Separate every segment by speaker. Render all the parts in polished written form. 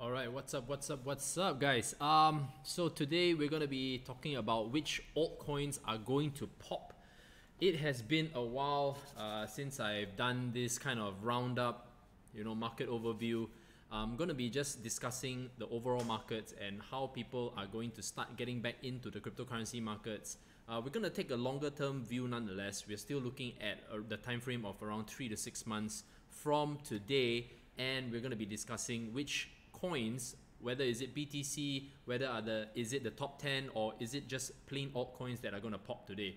Speaker 1: All right, what's up, guys? So today we're gonna be talking about which altcoins are going to pop. It has been a while since I've done this kind of roundup, market overview. I'm gonna be just discussing the overall markets and how people are going to start getting back into the cryptocurrency markets. We're gonna take a longer term view nonetheless. We're still looking at the time frame of around 3 to 6 months from today, and we're gonna be discussing which coins, whether is it BTC, is it the top 10, or is it just plain altcoins that are going to pop today.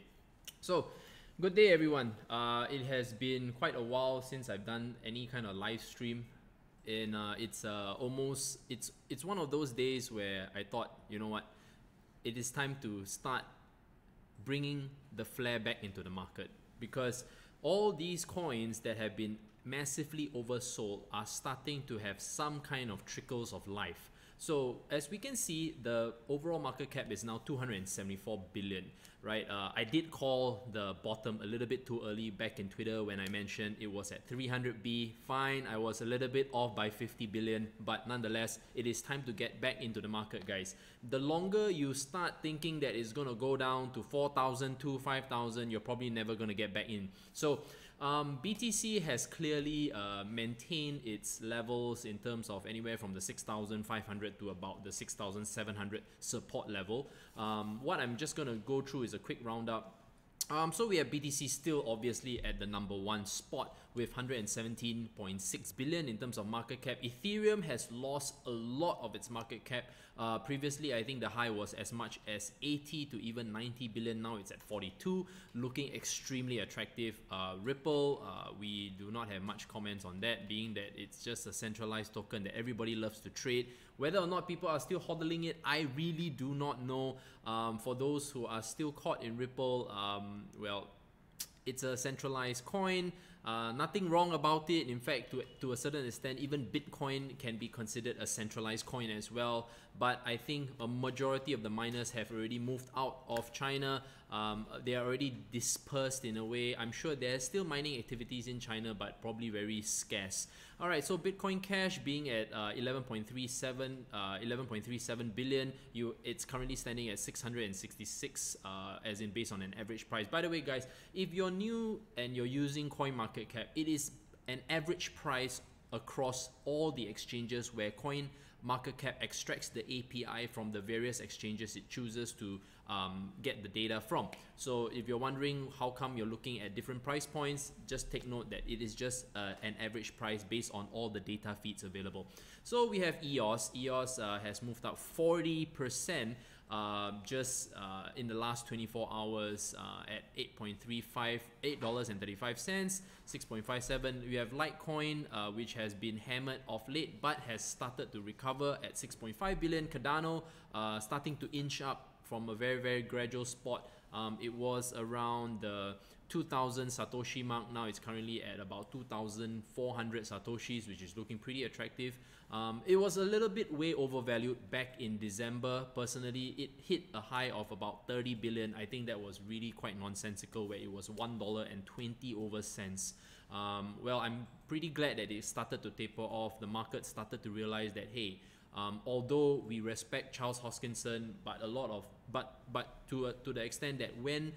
Speaker 1: So good day everyone. It has been quite a while since I've done any kind of live stream, and it's one of those days where I thought, you know what, it is time to start bringing the flair back into the market, because all these coins that have been massively oversold are starting to have some kind of trickles of life. So as we can see, the overall market cap is now 274 billion, right? I did call the bottom a little bit too early back in Twitter when I mentioned it was at 300B. Fine, I was a little bit off by 50 billion, but nonetheless, it is time to get back into the market, guys. The longer you start thinking that it's going to go down to 4,000 to 5,000, you're probably never going to get back in. So BTC has clearly maintained its levels in terms of anywhere from the 6,500 to about the 6,700 support level. What I'm just going to go through is a quick roundup. So we have BTC still obviously at the number one spot with 117.6 billion in terms of market cap. Ethereum has lost a lot of its market cap. Previously, I think the high was as much as 80 to even 90 billion. Now it's at 42, looking extremely attractive. Ripple, we do not have much comments on that, being that it's just a centralized token that everybody loves to trade. Whether or not people are still hodling it, I really do not know. For those who are still caught in Ripple, well, it's a centralized coin. Nothing wrong about it. In fact, to a certain extent, even Bitcoin can be considered a centralized coin as well. But I think a majority of the miners have already moved out of China. They are already dispersed in a way. I'm sure there's still mining activities in China, but probably very scarce. All right, so Bitcoin Cash being at 11.37 billion. It's currently standing at 666, as in based on an average price. By the way, guys, if you're new and you're using CoinMarketCap, it is an average price across all the exchanges where CoinMarketCap extracts the API from the various exchanges it chooses to get the data from. So if you're wondering how come you're looking at different price points, just take note that it is just an average price based on all the data feeds available. So we have EOS. EOS has moved up 40% just in the last 24 hours at $8.35, $6.57. We have Litecoin, which has been hammered of late but has started to recover at 6.5 billion. Cardano starting to inch up from a very gradual spot. It was around the 2,000 Satoshi mark. Now it's currently at about 2,400 Satoshis, which is looking pretty attractive. It was a little bit way overvalued back in December. Personally, it hit a high of about 30 billion. I think that was really quite nonsensical, where it was $1.20 over cents. Well, I'm pretty glad that it started to taper off. The market started to realize that, hey, although we respect Charles Hoskinson, but to the extent that when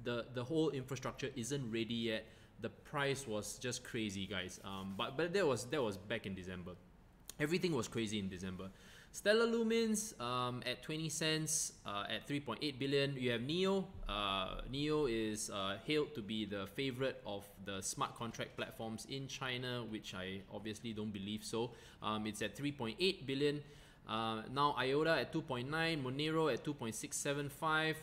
Speaker 1: the whole infrastructure isn't ready yet, the price was just crazy, guys. But that was back in December. Everything was crazy in December. Stellar Lumens at 20 cents at 3.8 billion. You have NEO. NEO is hailed to be the favorite of the smart contract platforms in China, which I obviously don't believe so. It's at 3.8 billion. Now IOTA at 2.9, Monero at 2.675.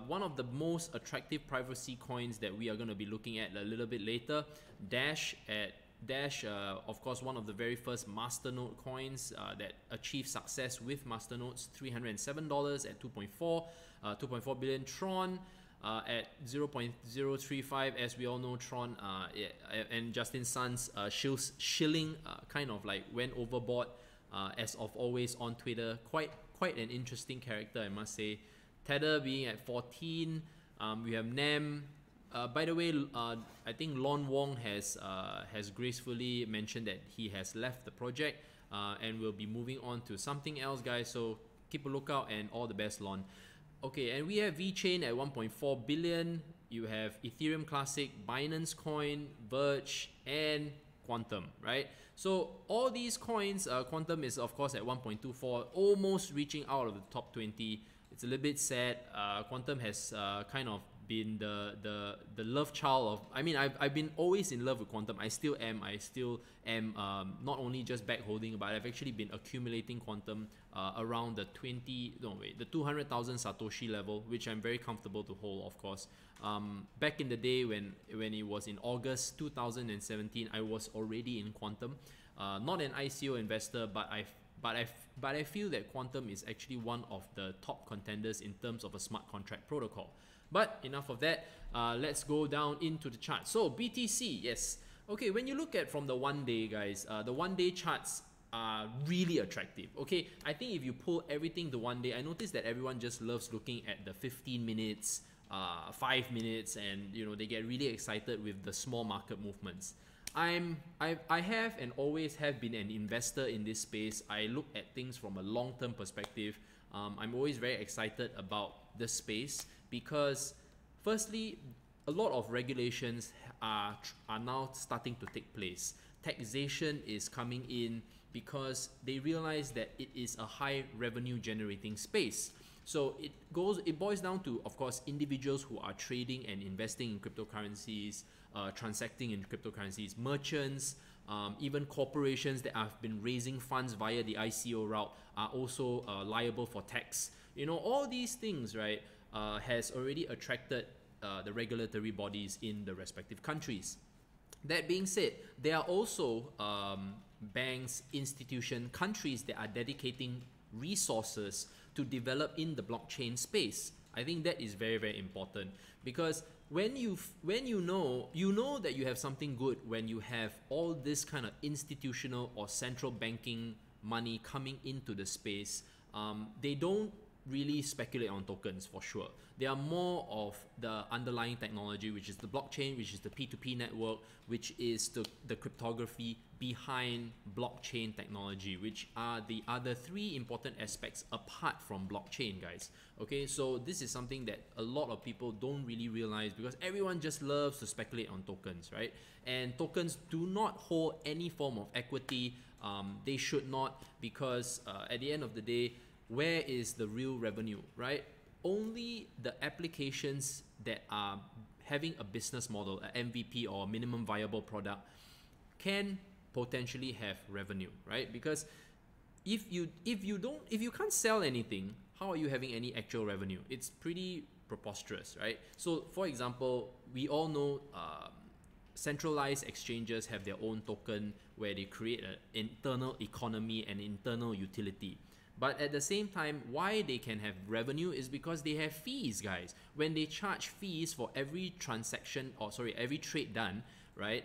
Speaker 1: One of the most attractive privacy coins that we are going to be looking at a little bit later. Dash, of course, one of the very first masternode coins that achieved success with masternodes, $307 at 2.4 billion. Tron at 0.035. As we all know, Tron and Justin Sun's shilling kind of like went overboard, as of always on Twitter. Quite an interesting character, I must say. Tether being at 14. We have NAM By the way, I think Lon Wong has gracefully mentioned that he has left the project and will be moving on to something else, guys. So keep a lookout, and all the best, Lon. Okay, and we have VeChain at 1.4 billion. You have Ethereum Classic, Binance Coin, Verge, and Quantum, right? So all these coins, Quantum is of course at 1.24, almost reaching out of the top 20. It's a little bit sad. Quantum has kind of been the love child of, I mean, I've been always in love with Quantum. I still am not only just back holding, but I've actually been accumulating Quantum around the 200,000 Satoshi level, which I'm very comfortable to hold, of course. Back in the day when it was in August 2017, I was already in Quantum. Not an ICO investor, but I feel that Quantum is actually one of the top contenders in terms of a smart contract protocol. But enough of that. Let's go down into the chart. So BTC, yes. Okay, when you look at from the 1 day, guys, the 1 day charts are really attractive. Okay, I think if you pull everything to 1 day, I noticed that everyone just loves looking at the 15 minutes, 5 minutes, and you know, they get really excited with the small market movements. I have and always have been an investor in this space. I look at things from a long-term perspective. I'm always very excited about the space because, firstly, a lot of regulations are now starting to take place. Taxation is coming in because they realize that it is a high revenue generating space. So it boils down to, of course, individuals who are trading and investing in cryptocurrencies, transacting in cryptocurrencies, merchants, even corporations that have been raising funds via the ICO route are also liable for tax. You know, all these things, right, has already attracted the regulatory bodies in the respective countries. That being said, there are also banks, institutions, countries that are dedicating resources to develop in the blockchain space. I think that is very, very important because when you know that you have something good when you have all this kind of institutional or central banking money coming into the space. They don't really speculate on tokens for sure. They are more of the underlying technology, which is the blockchain, which is the P2P network, which is the cryptography behind blockchain technology, which are the other three important aspects apart from blockchain, guys. Okay, so this is something that a lot of people don't really realize because everyone just loves to speculate on tokens, right? And tokens do not hold any form of equity. They should not, because at the end of the day, where is the real revenue, right? Only the applications that are having a business model, an MVP or a minimum viable product, can potentially have revenue, right? Because if you can't sell anything, how are you having any actual revenue? It's pretty preposterous, right? So for example, we all know centralized exchanges have their own token where they create an internal economy and internal utility. But at the same time, why they can have revenue is because they have fees, guys. When they charge fees for every transaction, or sorry, every trade done, right?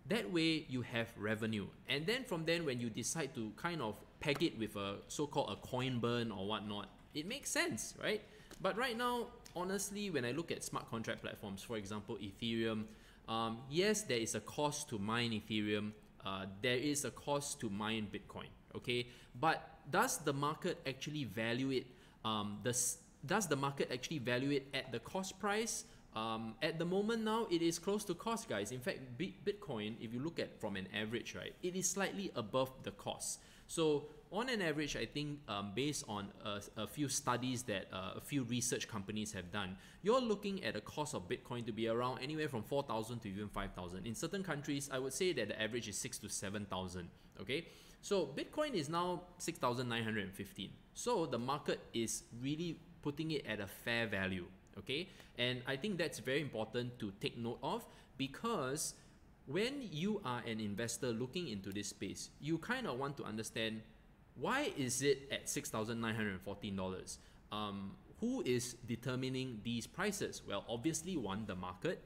Speaker 1: That way you have revenue. And then from then, when you decide to kind of peg it with a so-called a coin burn or whatnot, it makes sense, right? But right now, honestly, when I look at smart contract platforms, for example, Ethereum, yes, there is a cost to mine Ethereum. There is a cost to mine Bitcoin, okay? But does the market actually value it? Does the market actually value it at the cost price? At the moment now, it is close to cost, guys. In fact, Bitcoin, if you look at from an average, right, it is slightly above the cost. So on an average, I think based on a few studies that a few research companies have done, you're looking at a cost of Bitcoin to be around anywhere from 4,000 to even 5,000. In certain countries, I would say that the average is 6,000 to 7,000. Okay, so Bitcoin is now 6,915. So the market is really putting it at a fair value. Okay, and I think that's very important to take note of, because when you are an investor looking into this space, you kind of want to understand, why is it at $6,914? Who is determining these prices? Well, obviously one, the market.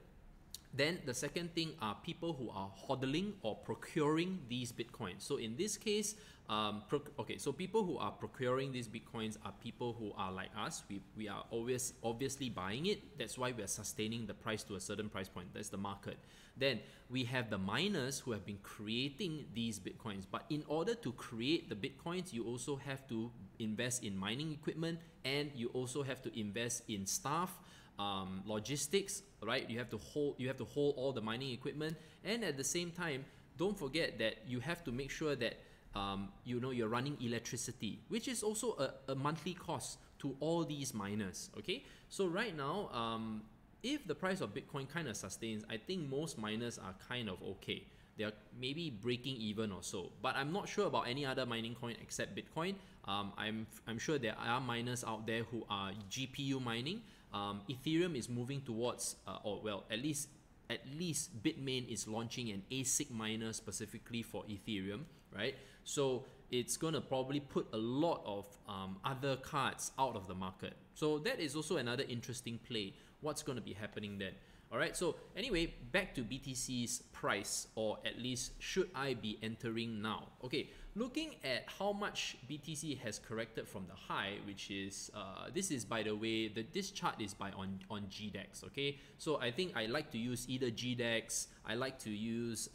Speaker 1: Then the second thing are people who are hodling or procuring these Bitcoins. So in this case, so people who are procuring these Bitcoins are people who are like us. We are always obviously buying it. That's why we are sustaining the price to a certain price point. That's the market. Then we have the miners who have been creating these Bitcoins. But in order to create the Bitcoins, you also have to invest in mining equipment, and you also have to invest in staff, logistics, right? You have to hold all the mining equipment, and at the same time, don't forget that you have to make sure that you're running electricity, which is also a monthly cost to all these miners. Okay, so right now, if the price of Bitcoin kind of sustains, I think most miners are kind of okay. They are maybe breaking even or so, but I'm not sure about any other mining coin except Bitcoin. I'm sure there are miners out there who are GPU mining. Ethereum is moving towards, at least Bitmain is launching an ASIC miner specifically for Ethereum, right? So it's gonna probably put a lot of other cards out of the market. So that is also another interesting play. What's gonna be happening then? Alright, so anyway, back to BTC's price, or at least should I be entering now? Okay, looking at how much BTC has corrected from the high, which is, this is, by the way, this chart is on GDEX, okay? So I think I like to use either GDEX, I like to use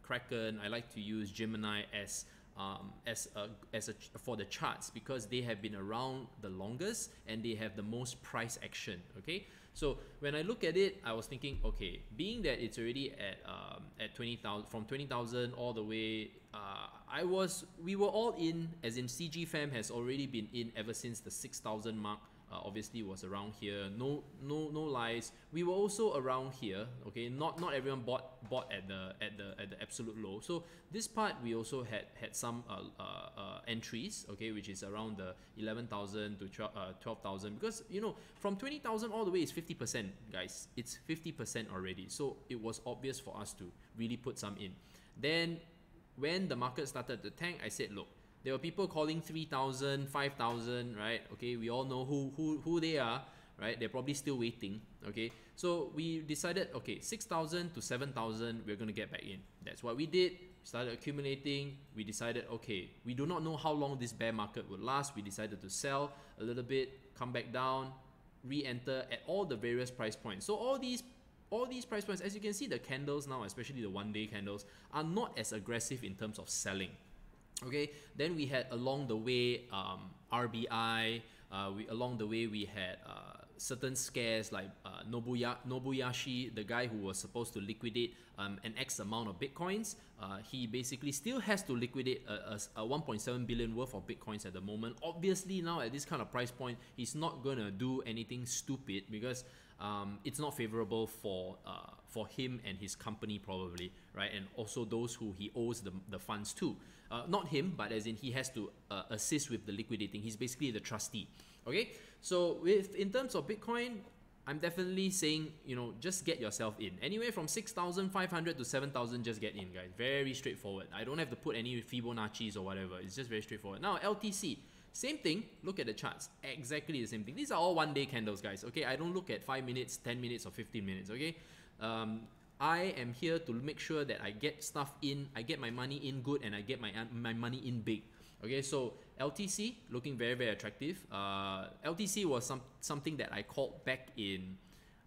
Speaker 1: Kraken, I like to use Gemini for the charts, because they have been around the longest and they have the most price action. Okay, so when I look at it, I was thinking, okay, being that it's already at 20,000, from 20,000 all the way, we were all in, as in CG Fam has already been in ever since the 6,000 mark. Obviously was around here. No lies. We were also around here. Okay, not everyone bought at the absolute low. So this part we also had some entries. Okay, which is around the 11,000 to 12,000, because from 20,000 all the way is 50%, guys. It's 50% already. So it was obvious for us to really put some in. Then when the market started to tank, I said, look, there were people calling 3,000, 5,000, right? Okay, we all know who they are, right? They're probably still waiting, okay? So we decided, okay, 6,000 to 7,000, we're going to get back in. That's what we did. Started accumulating. We decided, okay, we do not know how long this bear market would last. We decided to sell a little bit, come back down, re-enter at all the various price points. So all these price points, as you can see, the candles now, especially the one-day candles, are not as aggressive in terms of selling. Okay, then we had along the way RBI, along the way we had certain scares like Nobuyashi, the guy who was supposed to liquidate an X amount of Bitcoins. He basically still has to liquidate a 1.7 billion worth of Bitcoins at the moment. Obviously now at this kind of price point, he's not gonna do anything stupid, because it's not favorable for him and his company probably, right? And also those who he owes the funds to. Not him, but as in he has to assist with the liquidating. He's basically the trustee. Okay, so in terms of Bitcoin, I'm definitely saying, just get yourself in. Anywhere from 6,500 to 7,000, just get in, guys. Very straightforward. I don't have to put any Fibonacci's or whatever. It's just very straightforward. Now LTC. Same thing, look at the charts, exactly the same thing. These are all one-day candles, guys, okay? I don't look at 5 minutes, 10 minutes, or 15 minutes, okay? I am here to make sure that I get stuff in, I get my money in good, and I get my money in big. Okay, so LTC, looking very, very attractive. LTC was something that I called back in,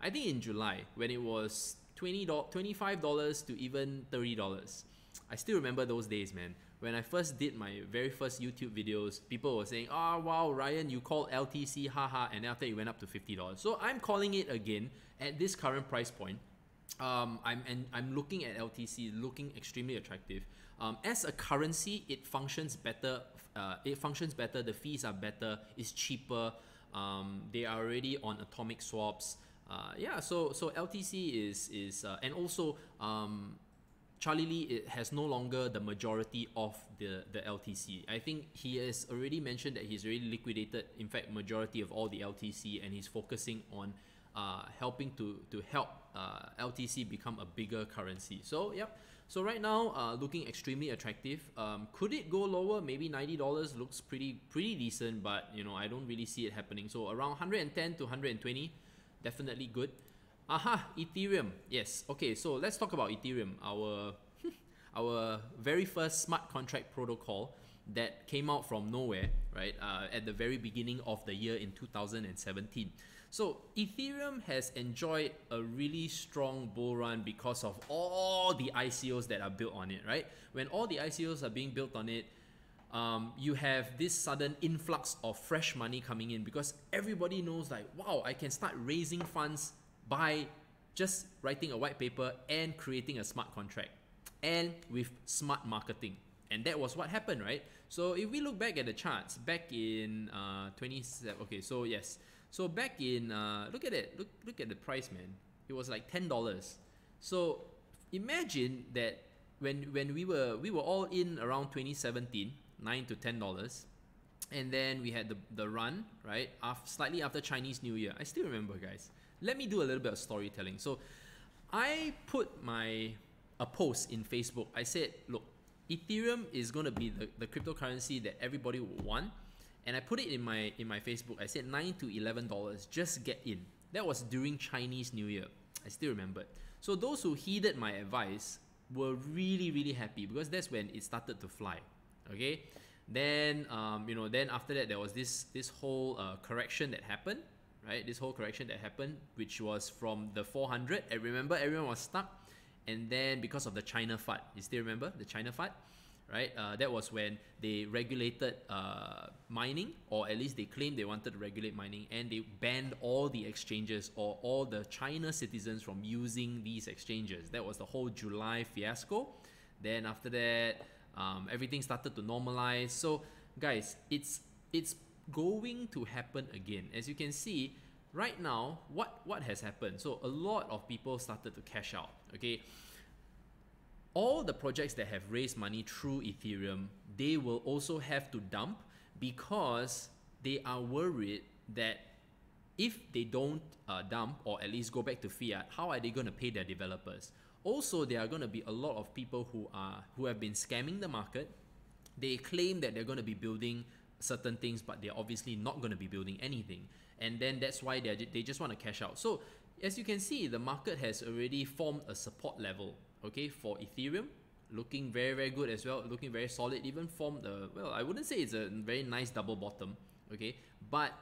Speaker 1: I think in July, when it was $25 to even $30. I still remember those days, man. When I first did my very first YouTube videos, people were saying, "Oh wow, Ryan, you called LTC, haha," and then after it went up to $50. So I'm calling it again at this current price point. I'm looking at LTC, looking extremely attractive. As a currency, it functions better. The fees are better. It's cheaper. They are already on atomic swaps. Yeah. So LTC is and also Charlie Lee, it has no longer the majority of the LTC. I think he has already mentioned that he's already liquidated, in fact, majority of all the LTC, and he's focusing on helping to help LTC become a bigger currency. So yep. So right now, looking extremely attractive. Could it go lower? Maybe $90 looks pretty decent, but I don't really see it happening. So around 110 to 120, definitely good. Aha, Ethereum. Yes. Okay, so let's talk about Ethereum, our our very first smart contract protocol that came out from nowhere, right? At the very beginning of the year in 2017. So Ethereum has enjoyed a really strong bull run because of all the ICOs that are built on it, right? When all the ICOs are being built on it, you have this sudden influx of fresh money coming in because everybody knows like, wow, I can start raising funds by just writing a white paper and creating a smart contract and with smart marketing. And that was what happened, right? So if we look back at the charts, back in 27, okay, so yes. So back in, look at it, look at the price, man. It was like $10. So imagine that when we were all in around 2017, $9 to $10, and then we had the run, right? Slightly after Chinese New Year. I still remember, guys. Let me do a little bit of storytelling. So I put a post in Facebook. I said, look, Ethereum is going to be the cryptocurrency that everybody will want. And I put it in my Facebook. I said $9 to $11, just get in. That was during Chinese New Year. I still remember it. So those who heeded my advice were really, really happy because that's when it started to fly. Okay, then then after that there was this whole correction that happened, right? This whole correction that happened, which was from the 400. I remember everyone was stuck, and then because of the China FUD, you still remember the China FUD, right? That was when they regulated mining, or at least they claimed they wanted to regulate mining, and they banned all the exchanges or all the China citizens from using these exchanges. That was the whole July fiasco. Then after that, everything started to normalize. So guys, it's going to happen again. As you can see right now, what has happened? So a lot of people started to cash out. Okay, all the projects that have raised money through Ethereum, they will also have to dump because they are worried that if they don't dump or at least go back to fiat, how are they going to pay their developers? Also, there are going to be a lot of people who have been scamming the market. They claim that they're going to be building certain things, but they're obviously not going to be building anything. And then that's why they just want to cash out. So as you can see, the market has already formed a support level, okay, for Ethereum, looking very, very good as well, looking very solid. Even formed well, I wouldn't say it's a very nice double bottom, okay, but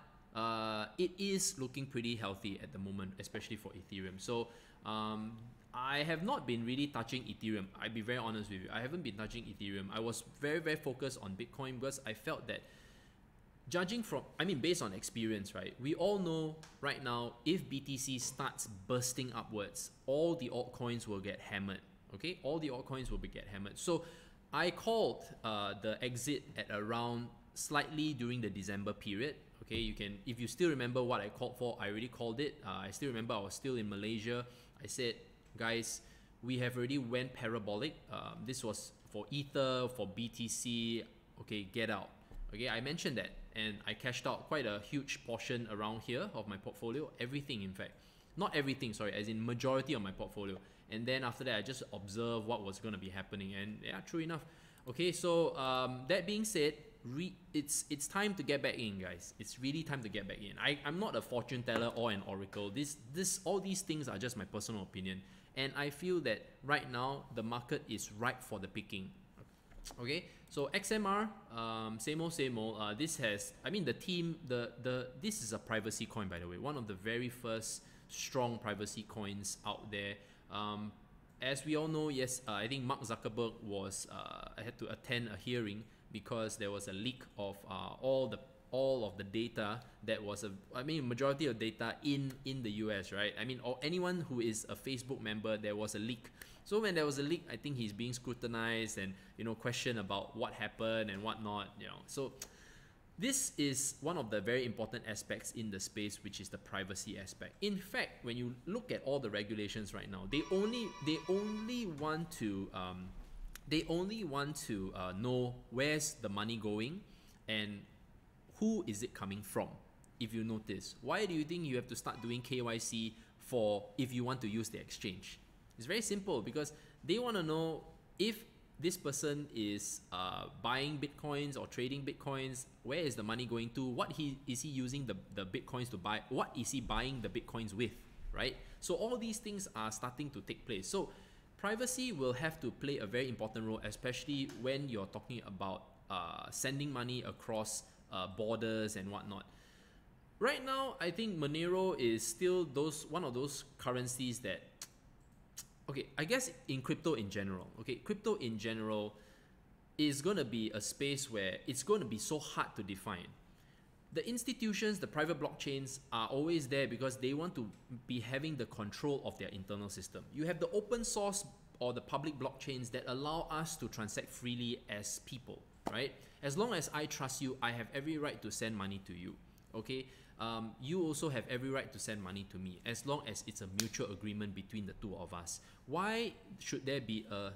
Speaker 1: it is looking pretty healthy at the moment, especially for Ethereum. So I have not been really touching Ethereum. I'll be very honest with you. I haven't been touching Ethereum. I was very, very focused on Bitcoin because I felt that based on experience, right? We all know right now, if BTC starts bursting upwards, all the altcoins will get hammered, okay? All the altcoins will get hammered. So I called the exit at around slightly during the December period. Okay, you can, if you still remember what I called for, I already called it. I still remember I was still in Malaysia. I said, guys, we have already went parabolic. This was for Ether, for BTC. Okay, get out. Okay, I mentioned that, and I cashed out quite a huge portion around here of my portfolio. Everything, in fact. Not everything, sorry, as in majority of my portfolio. And then after that, I just observed what was going to be happening. And yeah, true enough. Okay, so that being said, it's time to get back in, guys. It's really time to get back in. I'm not a fortune teller or an oracle. All these things are just my personal opinion. And I feel that right now, the market is ripe for the picking. Okay, so XMR, same old. This has, the team, this is a privacy coin, by the way. One of the very first strong privacy coins out there. As we all know, yes, I think Mark Zuckerberg had to attend a hearing because there was a leak of all of the data that was majority of data in the US, right? Or anyone who is a Facebook member, there was a leak. So when there was a leak, I think he's being scrutinized and questioned about what happened and whatnot. So this is one of the very important aspects in the space, which is the privacy aspect. In fact, when you look at all the regulations right now, they only want to know where's the money going and who is it coming from. If you notice, why do you think you have to start doing KYC if you want to use the exchange? It's very simple, because they want to know if this person is buying Bitcoins or trading Bitcoins, where is the money going to, is he using the Bitcoins to buy, what is he buying the Bitcoins with, right? So all these things are starting to take place. So privacy will have to play a very important role, especially when you're talking about sending money across borders and whatnot. Right now, I think Monero is still one of those currencies that, okay, I guess in crypto in general, okay, crypto in general is going to be a space where it's going to be so hard to define. The institutions, the private blockchains are always there because they want to be having the control of their internal system. You have the open source or the public blockchains that allow us to transact freely as people, right? As long as I trust you, I have every right to send money to you, okay? You also have every right to send money to me, as long as it's a mutual agreement between the two of us. Why should there be a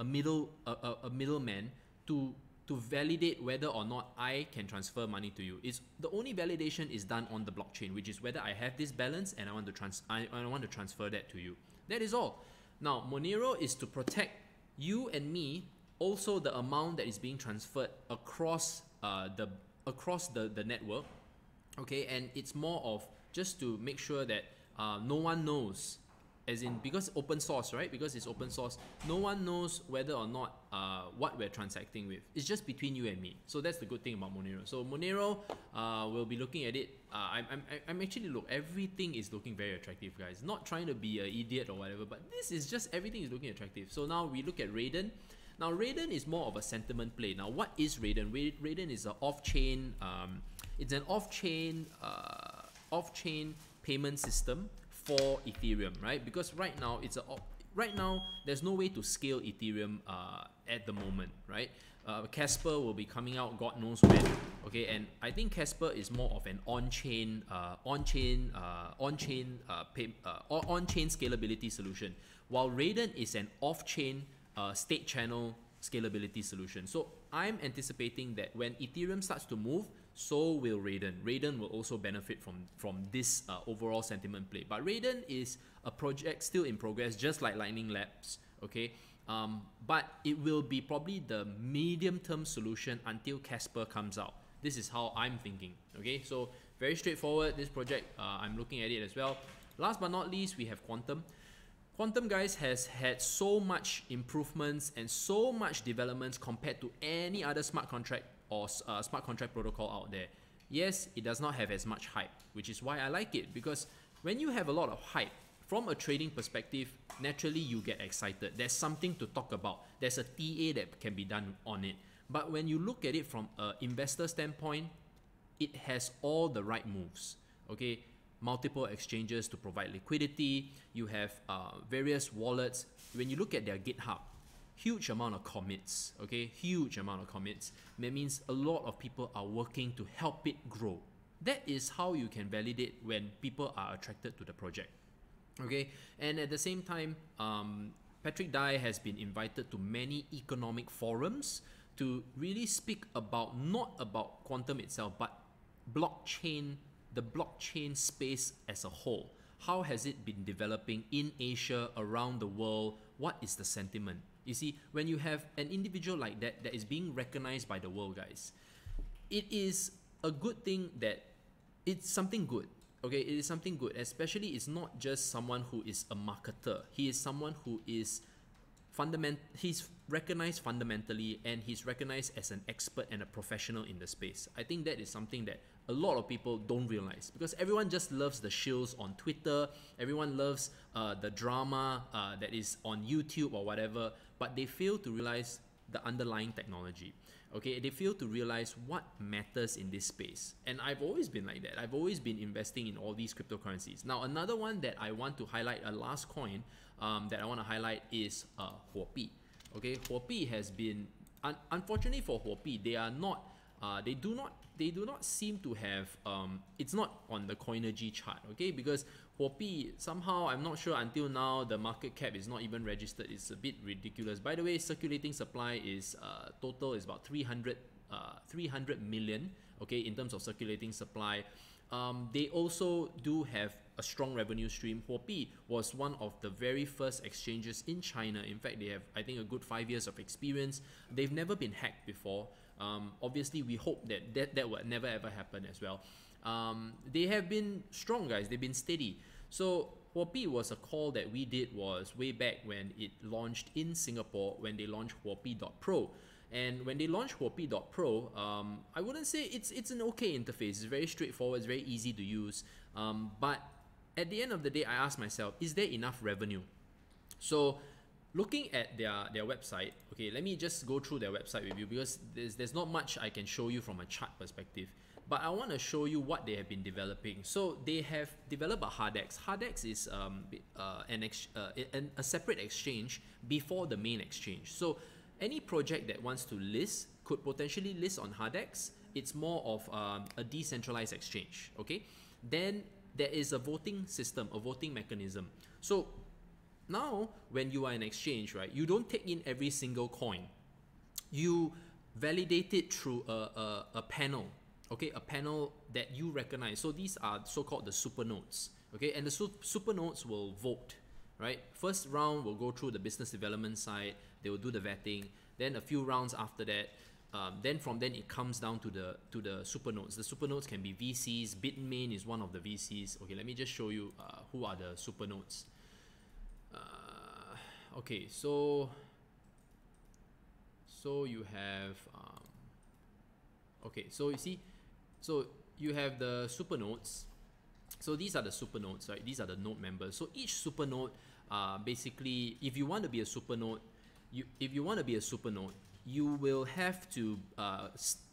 Speaker 1: middleman to validate whether or not I can transfer money to you? It's the only validation is done on the blockchain, which is whether I have this balance and I want to transfer that to you. That is all. Now, Monero is to protect you and me, also the amount that is being transferred across the network. Okay, and it's more of just to make sure that no one knows, as in, because open source, right? Because it's open source, no one knows whether or not what we're transacting with. It's just between you and me. So that's the good thing about Monero. So Monero, we'll be looking at it. I'm actually, look, everything is looking very attractive, guys. Not trying to be an idiot or whatever, but this is just, everything is looking attractive. So now we look at Raiden. Now Raiden is more of a sentiment play. Now what is Raiden? Raiden is an off-chain, it's an off-chain payment system for Ethereum, right? Because right now there's no way to scale Ethereum at the moment, right? Casper will be coming out God knows when, okay? And I think Casper is more of an on-chain scalability solution, while Raiden is an off-chain state channel scalability solution. So I'm anticipating that when Ethereum starts to move, so will Raiden. Raiden will also benefit from this overall sentiment play. But Raiden is a project still in progress, just like Lightning Labs, okay? But it will be probably the medium-term solution until Casper comes out. This is how I'm thinking, okay? So very straightforward, this project, I'm looking at it as well. Last but not least, we have Quantum. Quantum, guys, has had so much improvements and so much developments compared to any other smart contract or smart contract protocol out there. Yes, it does not have as much hype, which is why I like it, because when you have a lot of hype, from a trading perspective, naturally you get excited. There's something to talk about. There's a TA that can be done on it. But when you look at it from an investor standpoint, it has all the right moves, okay? Multiple exchanges to provide liquidity. You have various wallets. When you look at their GitHub, huge amount of commits, okay? Huge amount of commits. That means a lot of people are working to help it grow. That is how you can validate when people are attracted to the project, okay? And at the same time, Patrick Dye has been invited to many economic forums to really speak about, not about Quantum itself, but blockchain, the blockchain space as a whole. How has it been developing in Asia, around the world? What is the sentiment? You see, when you have an individual like that that is being recognized by the world, guys, it is a good thing, that it's something good. Okay, it is something good, especially it's not just someone who is a marketer. He is someone who is he's recognized fundamentally, and he's recognized as an expert and a professional in the space. I think that is something that a lot of people don't realize, because everyone just loves the shills on Twitter, everyone loves the drama that is on YouTube or whatever, but they fail to realize the underlying technology. Okay, they fail to realize what matters in this space. And I've always been like that. I've always been investing in all these cryptocurrencies. Now, another one that I want to highlight, a last coin that I want to highlight is huobi. Okay, huobi has been, unfortunately for huobi, they are not, they do not seem to have, it's not on the Coinergy chart, okay, because huobi, somehow, I'm not sure, until now the market cap is not even registered. It's a bit ridiculous. By the way, circulating supply is total is about 300 million, okay, in terms of circulating supply. They also do have a strong revenue stream. Huobi was one of the very first exchanges in China. In fact, they have, I think, a good 5 years of experience. They've never been hacked before. Obviously, we hope that will never ever happen as well. They have been strong, guys. They've been steady. So huobi was a call that we did was way back when it launched in Singapore, when they launched huobi.pro. And when they launched huobi.pro, I wouldn't say it's an okay interface. It's very straightforward, it's very easy to use. But at the end of the day, I asked myself, is there enough revenue? So looking at their website, okay, let me just go through their website with you, because there's not much I can show you from a chart perspective. But I want to show you what they have been developing. So they have developed a Hardex. Hardex is a separate exchange before the main exchange. So any project that wants to list could potentially list on Hardex. It's more of a decentralized exchange, okay? Then there is a voting system, a voting mechanism. So now when you are an exchange, right, you don't take in every single coin. You validate it through a panel, okay, a panel that you recognize. So these are so-called the super nodes, okay, and the super nodes will vote, right? First round will go through the business development side, they will do the vetting, then a few rounds after that, then from then it comes down to the super nodes. The super nodes can be VCs. Bitmain is one of the VCs. Okay, let me just show you who are the super nodes. Okay, so you have okay, so you see, so you have the super nodes. So these are the super nodes, right? These are the node members. So each super node, basically, if you want to be a super node, you will have to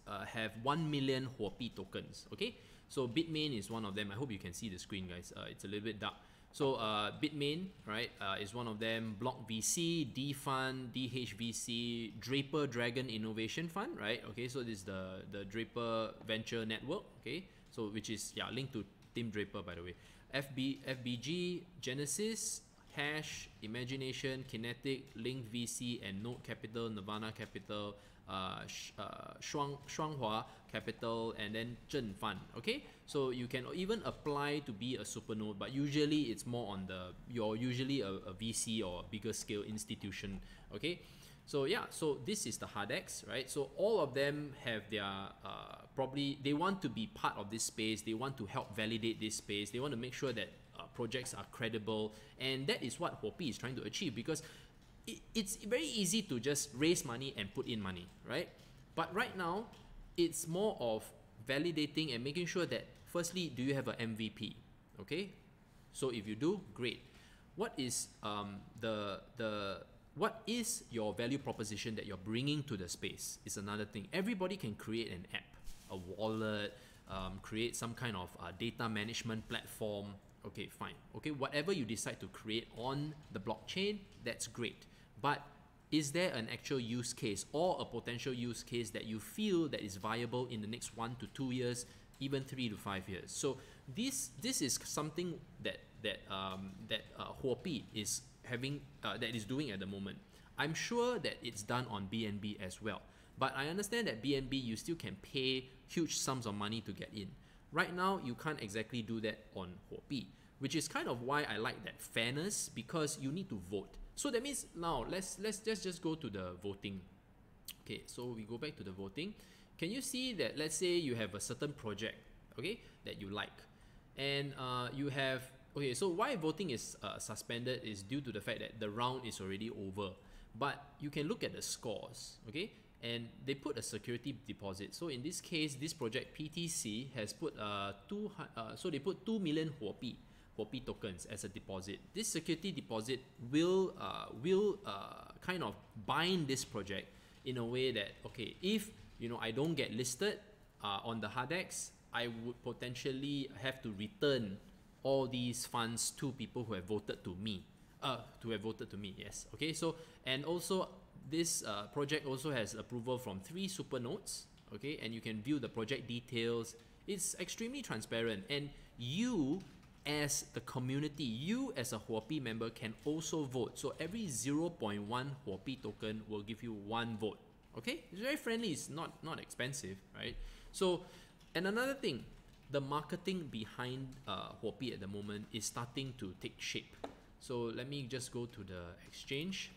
Speaker 1: have 1 million huobi tokens. Okay, so Bitmain is one of them. I hope you can see the screen, guys. It's a little bit dark. So Bitmain, right, is one of them. Block VC, D Fund, DHVC, Draper Dragon Innovation Fund, right? Okay, so this is the Draper Venture Network, okay, so which is linked to Tim Draper, by the way. FBG, Genesis, Hash, Imagination, Kinetic, Link VC, and Node Capital, Nirvana Capital, Shuanghua Capital, and then Zhen Fund. Okay, so you can even apply to be a super node, but usually it's more on you're usually a VC or a bigger scale institution. Okay, so yeah, so this is the Hardex, right? So all of them have their probably they want to be part of this space. They want to help validate this space. They want to make sure that projects are credible, and that is what huobi is trying to achieve, because it's very easy to just raise money and put in money, right? But right now, it's more of validating and making sure that, firstly, do you have an MVP? Okay, so if you do, great. What is what is your value proposition that you're bringing to the space is another thing. Everybody can create an app, a wallet, create some kind of data management platform. Okay, fine. Okay, whatever you decide to create on the blockchain, that's great. But is there an actual use case or a potential use case that you feel that is viable in the next 1 to 2 years, even 3 to 5 years? So this is something that huobi is having, that is doing at the moment. I'm sure that it's done on BNB as well. But I understand that BNB, you still can pay huge sums of money to get in. Right now, you can't exactly do that on huobi, which is kind of why I like that fairness, because you need to vote. So that means now let's just go to the voting. Okay, so we go back to the voting. Can you see that, let's say you have a certain project, okay, that you like, and you have, okay, so why voting is suspended is due to the fact that the round is already over. But you can look at the scores, okay, and they put a security deposit. So in this case, this project PTC has put so they put 2 million huobi tokens as a deposit. This security deposit will kind of bind this project in a way that, okay, if I don't get listed on the Hardex, I would potentially have to return all these funds to people who have voted to me. Yes. Okay. So, and also this project also has approval from 3 super nodes. Okay, and you can view the project details. It's extremely transparent, and you, as the community, you as a huobi member can also vote. So every 0.1 huobi token will give you 1 vote. Okay, it's very friendly. It's not expensive, right? So, and another thing, the marketing behind huobi at the moment is starting to take shape. So let me just go to the exchange.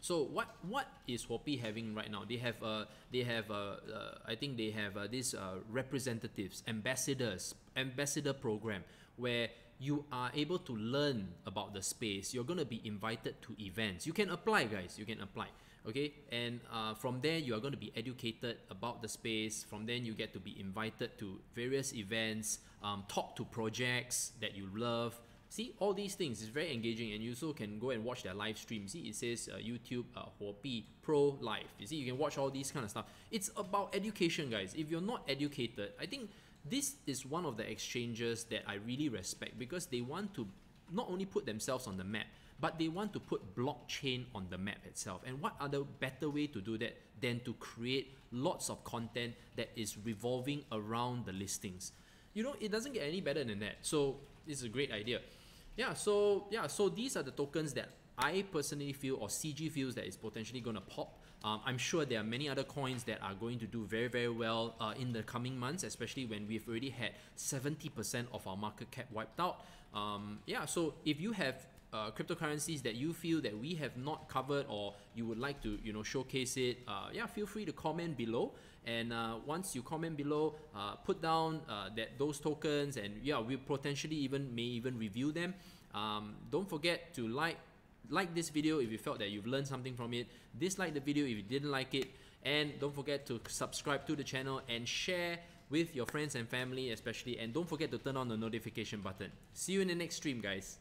Speaker 1: So what is huobi having right now? They have I think they have these representatives, ambassador program, where you are able to learn about the space. You're going to be invited to events. You can apply, guys. You can apply. Okay, and from there you are going to be educated about the space. From then you get to be invited to various events, talk to projects that you love. See, all these things is very engaging, and you also can go and watch their live stream. See, it says YouTube huobi.pro live. You see, you can watch all these kind of stuff. It's about education, guys. If you're not educated, I think this is one of the exchanges that I really respect, because they want to not only put themselves on the map, but they want to put blockchain on the map itself. And what other better way to do that than to create lots of content that is revolving around the listings? You know, it doesn't get any better than that. So this is a great idea. So these are the tokens that I personally feel, or CG feels, that is potentially going to pop. I'm sure there are many other coins that are going to do very, very well in the coming months, especially when we've already had 70% of our market cap wiped out. So if you have cryptocurrencies that you feel that we have not covered, or you would like to, showcase it, feel free to comment below. And once you comment below, put down those tokens, and we potentially may even review them. Don't forget to like this video if you felt that you've learned something from it. Dislike the video if you didn't like it, and don't forget to subscribe to the channel and share with your friends and family especially, and don't forget to turn on the notification button. See you in the next stream, guys.